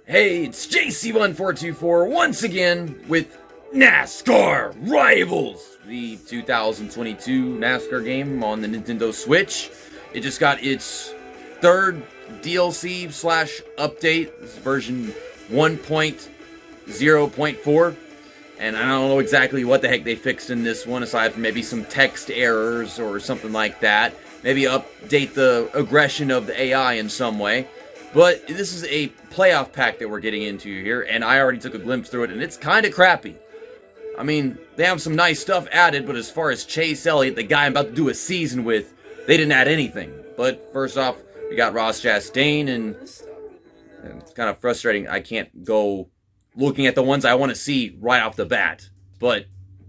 Hey, it's JC1424 once again with NASCAR Rivals, the 2022 NASCAR game on the Nintendo Switch. It just got its third DLC slash update. This is version 1.0.4. And I don't know exactly what the heck they fixed in this one, aside from maybe some text errors or something like that. Maybe update the aggression of the AI in some way. But this is a playoff pack that we're getting into here, and I already took a glimpse through it, and it's kind of crappy. I mean, they have some nice stuff added, but as far as Chase Elliott, the guy I'm about to do a season with, they didn't add anything. But first off, we got Ross Chastain, and it's kind of frustrating. I can't go looking at the ones I want to see right off the bat. But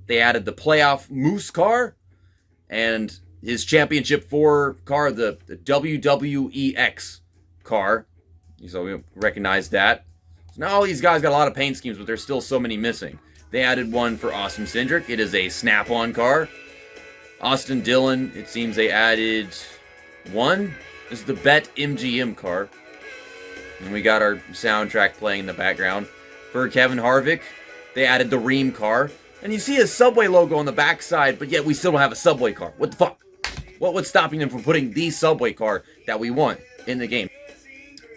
they added the playoff Moose car, and his Championship 4 car, the WWEX car. So we recognize that. So now all these guys got a lot of paint schemes, but there's still so many missing. They added one for Austin Cindric. It is a snap-on car. Austin Dillon, it seems they added one. This is the Bet MGM car. And we got our soundtrack playing in the background. For Kevin Harvick, they added the Ream car. And you see a Subway logo on the backside, but yet we still don't have a Subway car. What the fuck? What's stopping them from putting the Subway car that we want in the game?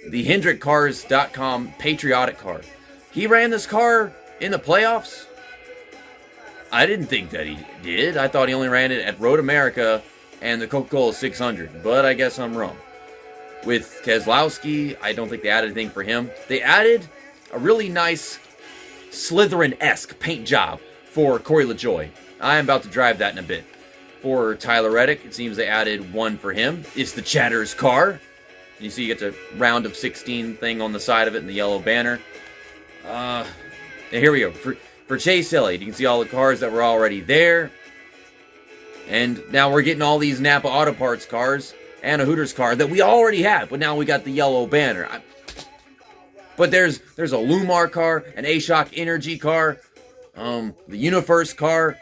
The HendrickCars.com Patriotic car. He ran this car in the playoffs? I didn't think that he did. I thought he only ran it at Road America and the Coca-Cola 600, but I guess I'm wrong. With Keselowski, I don't think they added anything for him. They added a really nice Slytherin-esque paint job for Corey LaJoie. I am about to drive that in a bit. For Tyler Reddick, it seems they added one for him. It's the Chatter's car. You see you get the round of 16 thing on the side of it and the yellow banner. And here we go. For Chase Elliott, you can see all the cars that were already there. And now we're getting all these Napa Auto Parts cars and a Hooters car that we already have. But now we got the yellow banner. But there's a Lumar car, an A-Shock Energy car, the Universe car,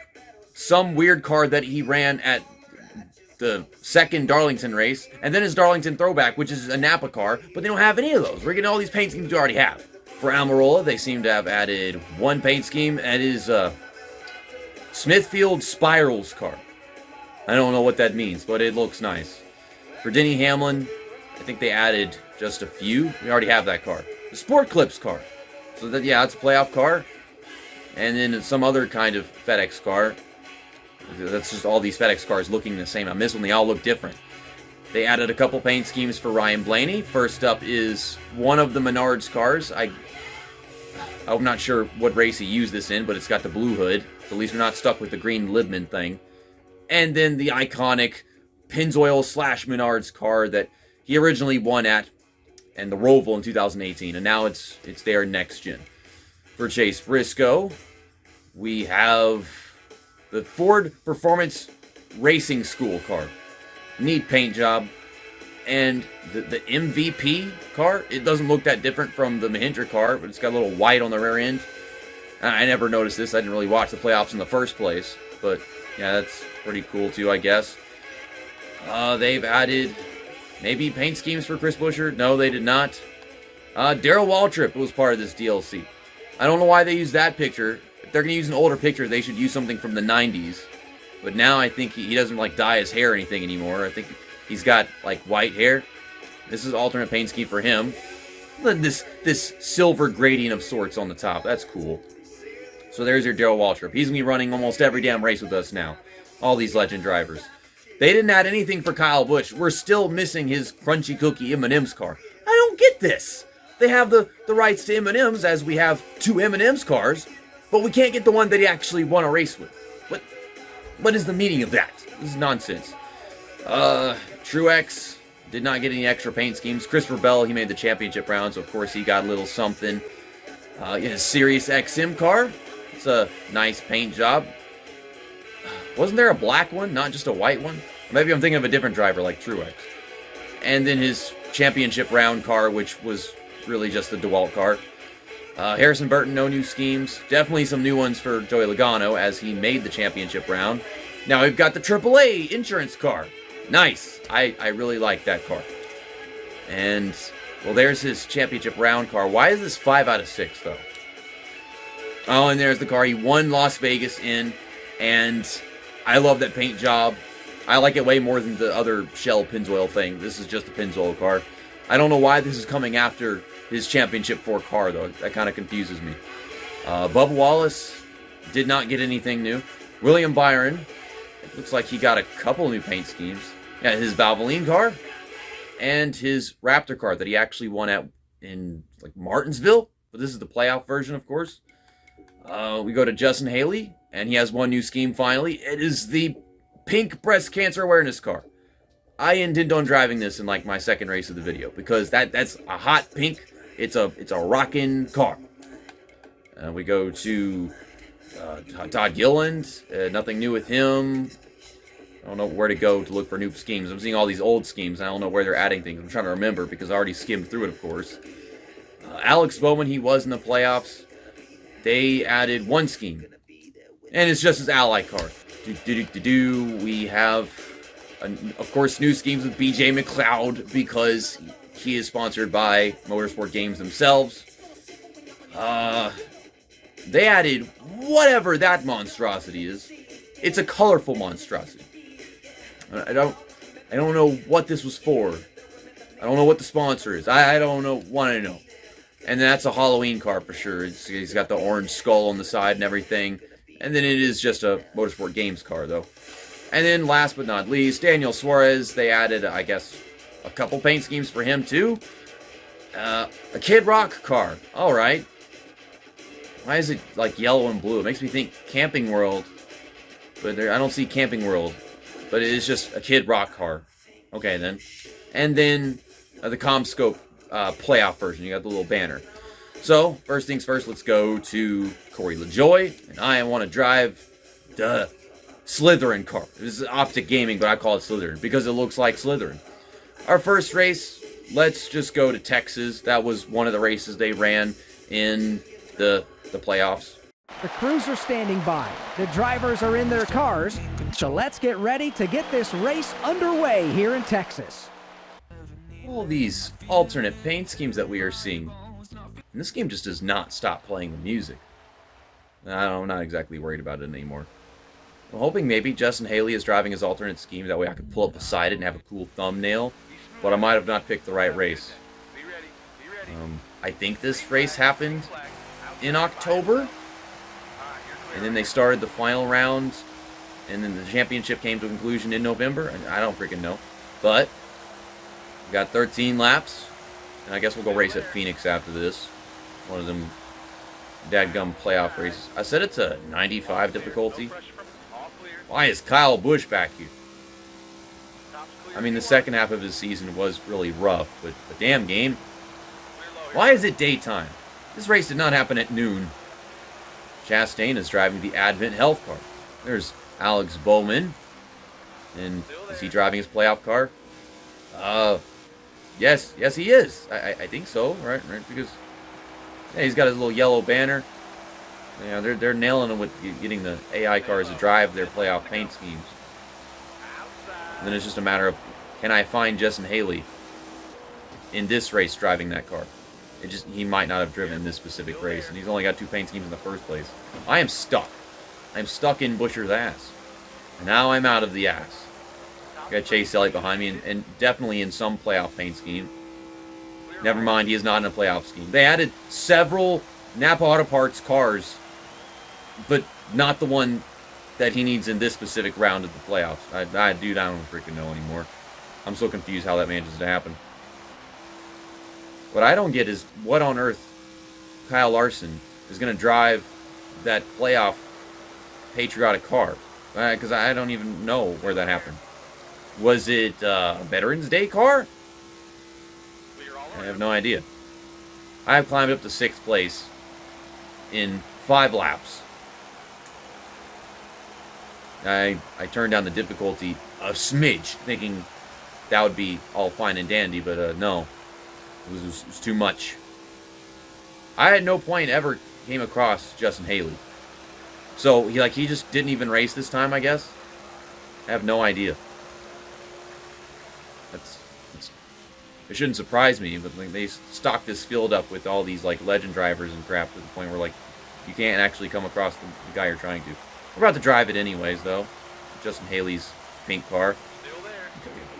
some weird car that he ran at the second Darlington race, and then his Darlington throwback, which is a Napa car, but they don't have any of those. We're getting all these paint schemes we already have. For Almirola, they seem to have added one paint scheme, that is Smithfield Spirals car. I don't know what that means, but it looks nice. For Denny Hamlin, I think they added just a few. We already have that car. The Sport Clips car. So that, yeah, it's a playoff car. And then some other kind of FedEx car. That's just all these FedEx cars looking the same. On this one, they all look different. They added a couple paint schemes for Ryan Blaney. First up is one of the Menards cars. I'm not sure what race he used this in, but it's got the blue hood. So at least we're not stuck with the green Libman thing. And then the iconic Pennzoil / Menards car that he originally won at, and the Roval in 2018. And now it's their next gen. For Chase Briscoe, we have the Ford Performance Racing School car. Neat paint job. And the MVP car, it doesn't look that different from the Mahindra car, but it's got a little white on the rear end. I never noticed this. I didn't really watch the playoffs in the first place. But, yeah, that's pretty cool, too, I guess. They've added maybe paint schemes for Chris Buescher. No, they did not. Darrell Waltrip was part of this DLC. I don't know why they used that picture. If they're going to use an older picture, they should use something from the 90s. But now I think he doesn't, like, dye his hair or anything anymore. I think he's got, like, white hair. This is alternate paint scheme for him. This silver gradient of sorts on the top. That's cool. So there's your Darrell Waltrip. He's going to be running almost every damn race with us now. All these legend drivers. They didn't add anything for Kyle Busch. We're still missing his Crunchy Cookie M&M's car. I don't get this. They have the rights to M&M's as we have two M&M's cars, but we can't get the one that he actually won a race with. What is the meaning of that? This is nonsense. Truex did not get any extra paint schemes. Christopher Bell, he made the championship round, so of course he got a little something. His Sirius XM car, it's a nice paint job. Wasn't there a black one, not just a white one? Or maybe I'm thinking of a different driver like Truex. And then his championship round car, which was really just the DeWalt car. Harrison Burton, no new schemes. Definitely some new ones for Joey Logano as he made the championship round. Now we've got the AAA insurance car. Nice. I really like that car. And Well, there's his championship round car. Why is this 5 out of 6, though? Oh, and there's the car he won Las Vegas in, and I love that paint job. I like it way more than the other Shell Pennzoil thing. This is just a Pennzoil car. I don't know why this is coming after his Championship 4 car, though. That kind of confuses me. Bubba Wallace did not get anything new. William Byron, it looks like he got a couple new paint schemes. Yeah, his Valvoline car and his Raptor car that he actually won at in like Martinsville. But this is the playoff version, of course. We go to Justin Haley, and he has one new scheme finally. It is the pink breast cancer awareness car. I intend on driving this in like my second race of the video because that's a hot pink. It's a rockin' car. We go to Todd Gilliland. Nothing new with him. I don't know where to go to look for new schemes. I'm seeing all these old schemes. I don't know where they're adding things. I'm trying to remember because I already skimmed through it, of course. Alex Bowman, he was in the playoffs. They added one scheme. And it's just his ally car. We have, of course, new schemes with BJ McLeod because he is sponsored by Motorsport Games themselves. They added whatever that monstrosity is. It's a colorful monstrosity. I don't know what this was for. I don't know what the sponsor is. I don't want to know. And that's a Halloween car for sure. He's got the orange skull on the side and everything. And then it is just a Motorsport Games car, though. And then last but not least, Daniel Suarez. They added, I guess, a couple paint schemes for him, too. A Kid Rock car. All right. Why is it, like, yellow and blue? It makes me think Camping World. But I don't see Camping World. But it is just a Kid Rock car. Okay, then. And then the ComScope playoff version. You got the little banner. So, first things first, let's go to Corey LaJoy. And I want to drive the Slytherin car. This is Optic Gaming, but I call it Slytherin because it looks like Slytherin. Our first race, let's just go to Texas. That was one of the races they ran in the playoffs. The crews are standing by. The drivers are in their cars. So let's get ready to get this race underway here in Texas. All these alternate paint schemes that we are seeing. And this game just does not stop playing the music. I'm not exactly worried about it anymore. I'm hoping maybe Justin Haley is driving his alternate scheme. That way I could pull up beside it and have a cool thumbnail. But I might have not picked the right race. I think this race happened in October. And then they started the final round. And then the championship came to a conclusion in November. And I don't freaking know. But we got 13 laps. And I guess we'll go race at Phoenix after this. One of them dadgum playoff races. I set it to 95 difficulty. Why is Kyle Busch back here? I mean, the second half of his season was really rough. But damn game. Why is it daytime? This race did not happen at noon. Chastain is driving the Advent Health car. There's Alex Bowman. And is he driving his playoff car? Yes, he is. I think so, right? Because yeah, he's got his little yellow banner. Yeah, they're nailing him with getting the AI cars to drive their playoff paint schemes. And then it's just a matter of, can I find Justin Haley in this race driving that car? He might not have driven this specific race, and he's only got 2 paint schemes in the first place. I am stuck. I'm stuck in Buescher's ass. Now I'm out of the ass. Got Chase Elliott behind me, and definitely in some playoff paint scheme. Never mind, he is not in a playoff scheme. They added several Napa Auto Parts cars, but not the one that he needs in this specific round of the playoffs. Dude, I don't freaking know anymore. I'm so confused how that manages to happen. What I don't get is what on earth Kyle Larson is going to drive that playoff patriotic car. Because I don't even know where that happened. Was it a Veterans Day car? I have no idea. I have climbed up to 6th place in 5 laps. I turned down the difficulty a smidge, thinking that would be all fine and dandy, but no. It was too much. I at no point ever came across Justin Haley. So, he just didn't even race this time, I guess? I have no idea. it shouldn't surprise me, but like, they stock this field up with all these like legend drivers and crap to the point where like you can't actually come across the guy you're trying to. We're about to drive it anyways, though. Justin Haley's pink car.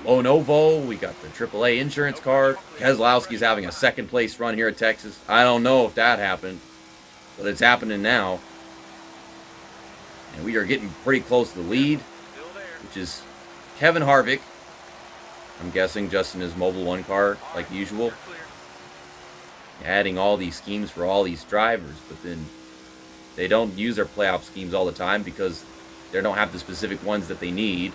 Lenovo, we got the AAA insurance car. Keselowski's having a second place run here at Texas. I don't know if that happened, but it's happening now. And we are getting pretty close to the lead, which is Kevin Harvick. I'm guessing just in his Mobil 1 car, like usual. Adding all these schemes for all these drivers, but then they don't use their playoff schemes all the time because they don't have the specific ones that they need.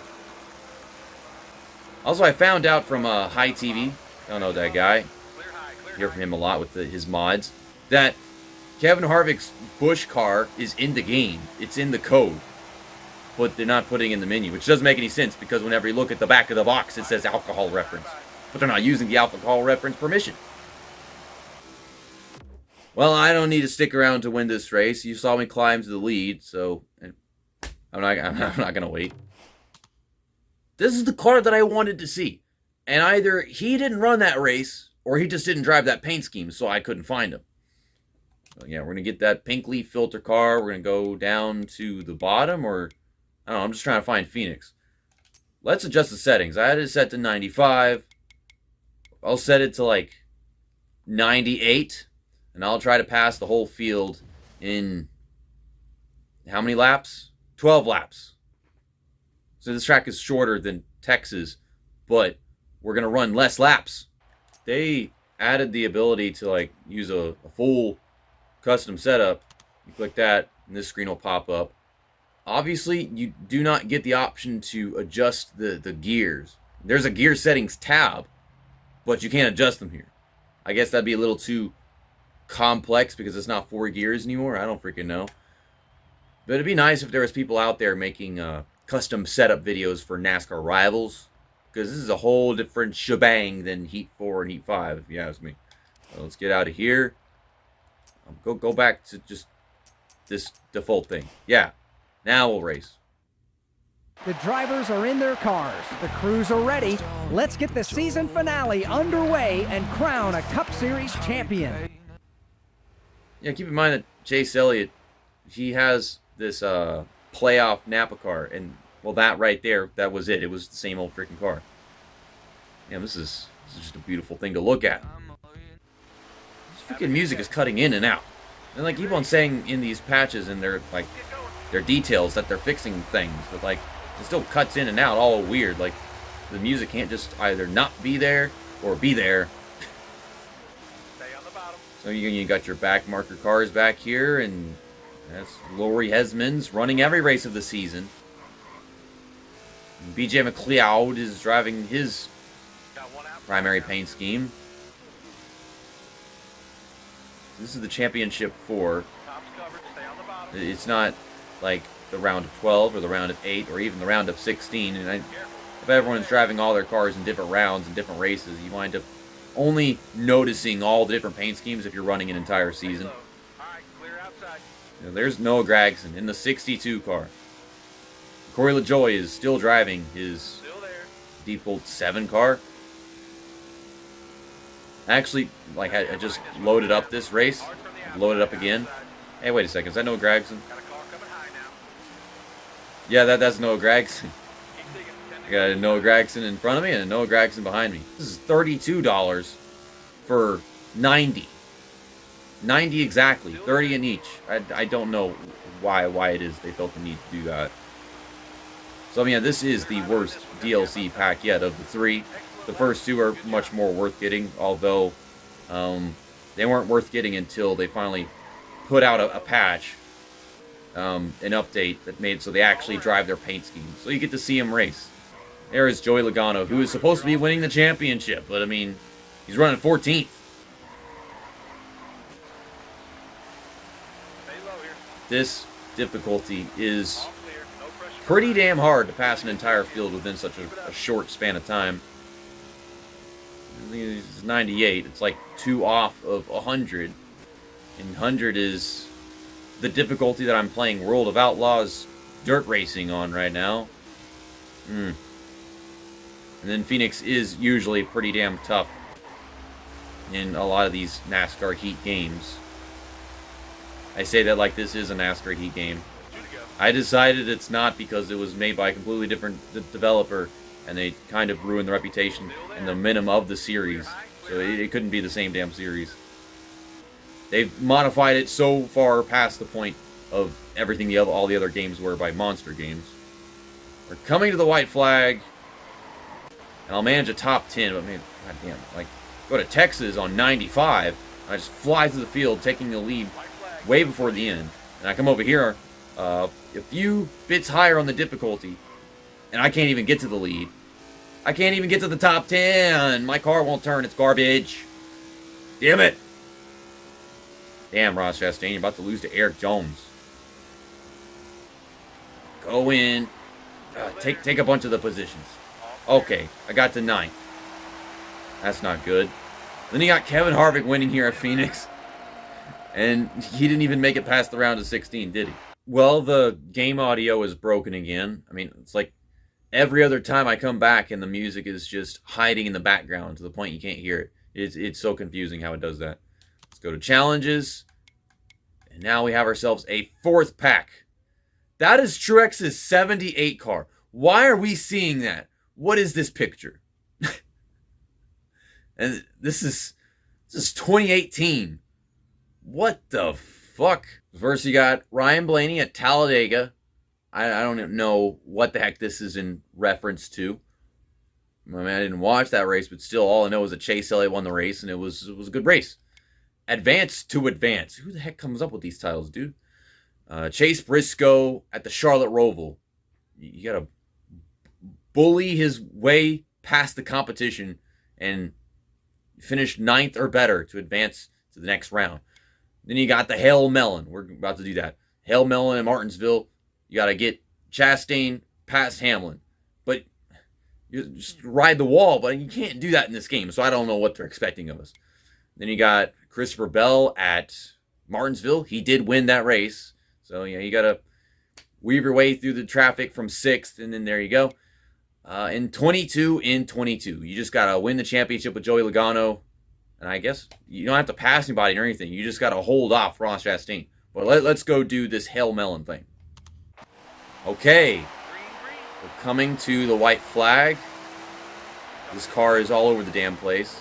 Also, I found out from High TV, I don't know that guy, I hear from him a lot with his mods, that Kevin Harvick's Busch car is in the game. It's in the code. But they're not putting in the menu, which doesn't make any sense because whenever you look at the back of the box, it says alcohol reference. But they're not using the alcohol reference permission. Well, I don't need to stick around to win this race. You saw me climb to the lead, so I'm not going to wait. This is the car that I wanted to see. And either he didn't run that race, or he just didn't drive that paint scheme, so I couldn't find him. So yeah, we're going to get that pink leaf filter car. We're going to go down to the bottom, or I don't know, I'm just trying to find Phoenix. Let's adjust the settings. I had it set to 95. I'll set it to like 98. And I'll try to pass the whole field in how many laps? 12 laps. So this track is shorter than Texas, but we're going to run less laps. They added the ability to like use a full custom setup. You click that, and this screen will pop up. Obviously, you do not get the option to adjust the gears. There's a gear settings tab, but you can't adjust them here. I guess that'd be a little too complex because it's not 4 gears anymore. I don't freaking know. But it'd be nice if there was people out there making custom setup videos for NASCAR rivals, because this is a whole different shebang than Heat 4 and Heat 5, if you ask me. So let's get out of here. Go back to just this default thing. Yeah. Now we'll race. The drivers are in their cars. The crews are ready. Let's get the season finale underway and crown a Cup Series champion. Yeah, keep in mind that Chase Elliott, he has this playoff Napa car, and well, that right there, that was it. It was the same old freaking car. Yeah, this is just a beautiful thing to look at. This freaking music is cutting in and out. And like keep on saying in these patches and their details that they're fixing things, but like it still cuts in and out all weird. Like the music can't just either not be there or be there. So you got your back marker cars back here, and that's Laurie Hesman's running every race of the season. BJ McLeod is driving his primary paint scheme. This is the championship 4. It's not like the round of 12 or the round of 8 or even the round of 16. And if everyone's driving all their cars in different rounds and different races, you wind up only noticing all the different paint schemes if you're running an entire season. There's Noah Gragson in the 62 car. Corey LaJoie is still driving his default 7 car. Actually, like I just loaded up this race. Loaded up again. Hey, wait a second. Is that Noah Gragson? Yeah, that's Noah Gragson. I got a Noah Gragson in front of me and a Noah Gragson behind me. This is $32 for 90. 90 exactly. 30 in each. I don't know why it is they felt the need to do that. So, I mean, this is the worst DLC pack yet of the 3. The first 2 are much more worth getting, although they weren't worth getting until they finally put out a patch, an update that made so they actually drive their paint scheme. So you get to see them race. There is Joey Logano, who is supposed to be winning the championship, but I mean, he's running 14th. This difficulty is pretty damn hard to pass an entire field within such a short span of time. It's 98. It's like 2 off of 100. And 100 is the difficulty that I'm playing World of Outlaws dirt racing on right now. And then Phoenix is usually pretty damn tough in a lot of these NASCAR Heat games. I say that like this is a NASCAR Heat game. I decided it's not because it was made by a completely different developer, and they kind of ruined the reputation and the minimum of the series. So it couldn't be the same damn series. They've modified it so far past the point of everything all the other games were by Monster Games. We're coming to the white flag, and I'll manage a top 10, but man, goddamn, like, go to Texas on 95, I just fly through the field, taking the lead way before the end. And I come over here a few bits higher on the difficulty, and I can't even get to the lead. I can't even get to the top 10. My car won't turn. It's garbage. Damn it. Damn, Ross Chastain, you're about to lose to Eric Jones. Go in. Take a bunch of the positions. Okay, I got to 9th. That's not good. Then you got Kevin Harvick winning here at Phoenix. And he didn't even make it past the round of 16, did he? Well, the game audio is broken again. I mean, it's like every other time I come back and the music is just hiding in the background to the point you can't hear it. It's so confusing how it does that. Let's go to challenges. And now we have ourselves a 4th pack. That is Truex's 78 car. Why are we seeing that? What is this picture? And this is 2018. What the fuck? First, you got Ryan Blaney at Talladega. I don't know what the heck this is in reference to. I mean, I didn't watch that race, but still, all I know is that Chase Elliott won the race, and it was a good race. Advance to Advance. Who the heck comes up with these titles, dude? Chase Briscoe at the Charlotte Roval. You gotta bully his way past the competition and finish 9th or better to advance to the next round. Then you got the Hail Melon. We're about to do that. Hail Melon in Martinsville. You got to get Chastain past Hamlin. But you just ride the wall, but you can't do that in this game, so I don't know what they're expecting of us. Then you got Christopher Bell at Martinsville. He did win that race. So, you got to weave your way through the traffic from 6th, and then there you go. In 22, you just got to win the championship with Joey Logano. And I guess you don't have to pass anybody or anything. You just got to hold off Ross Chastain. But let's go do this Hail Melon thing. Okay. We're coming to the white flag. This car is all over the damn place.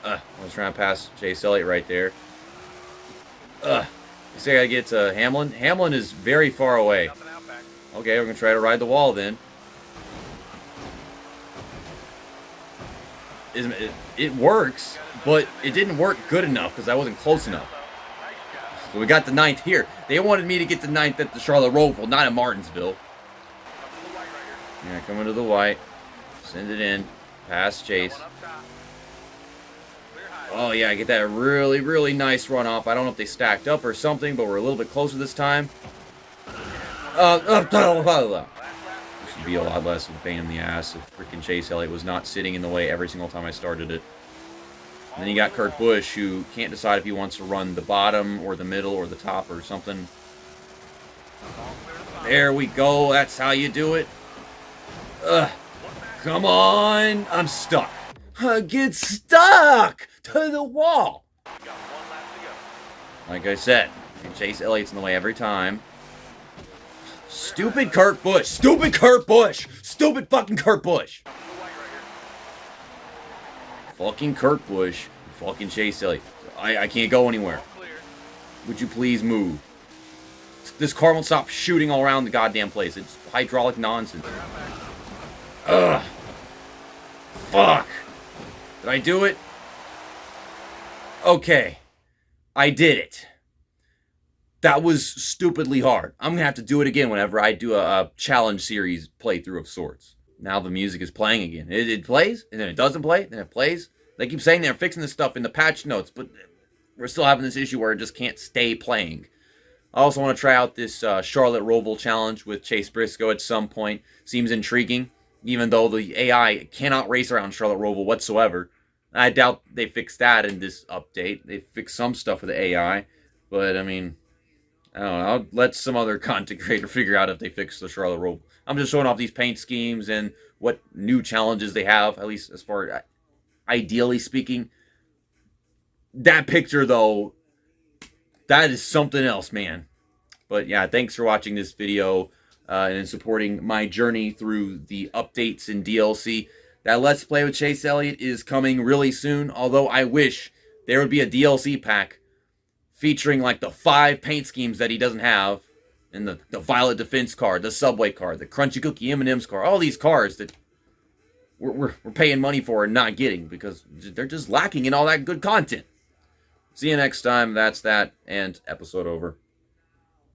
I was trying to pass Chase Elliott right there. You say I got to get to Hamlin? Hamlin is very far away. Okay, we're going to try to ride the wall then. It works, but it didn't work good enough because I wasn't close enough. So we got the 9th here. They wanted me to get the 9th at the Charlotte Roval, not at Martinsville. Yeah, coming to the white. Send it in. Pass Chase. Oh, yeah, I get that really, really nice runoff. I don't know if they stacked up or something, but we're a little bit closer this time. Should be a lot less of a pain in the ass if freaking Chase Elliott was not sitting in the way every single time I started it. And then you got Kurt Busch, who can't decide if he wants to run the bottom or the middle or the top or something. There we go. That's how you do it. Come on. I'm stuck. Get stuck to the wall. Like I said, Chase Elliott's in the way every time. Stupid Kurt Busch. Stupid Kurt Busch. Stupid fucking Kurt Busch. Fucking Kurt Busch. Fucking Chase Elliott. I can't go anywhere. Would you please move? This car won't stop shooting all around the goddamn place. It's hydraulic nonsense. Ugh. Fuck. Did I do it? Okay. I did it. That was stupidly hard. I'm going to have to do it again whenever I do a challenge series playthrough of sorts. Now the music is playing again. It plays, and then it doesn't play, then it plays. They keep saying they're fixing this stuff in the patch notes, but we're still having this issue where it just can't stay playing. I also want to try out this Charlotte Roval challenge with Chase Briscoe at some point. Seems intriguing, even though the AI cannot race around Charlotte Roval whatsoever. I doubt they fixed that in this update. They fixed some stuff with the AI, but I mean, I don't know. I'll let some other content creator figure out if they fix the Charlotte Roval. I'm just showing off these paint schemes and what new challenges they have, at least as far as ideally speaking. that picture, though, that is something else, man. But yeah, thanks for watching this video and supporting my journey through the updates in DLC. That Let's Play with Chase Elliott is coming really soon, although I wish there would be a DLC pack featuring like the 5 paint schemes that he doesn't have, and the Violet Defense card, the Subway card, the Crunchy Cookie M&M's card, all these cards that we're paying money for and not getting because they're just lacking in all that good content. See you next time. That's that, and episode over.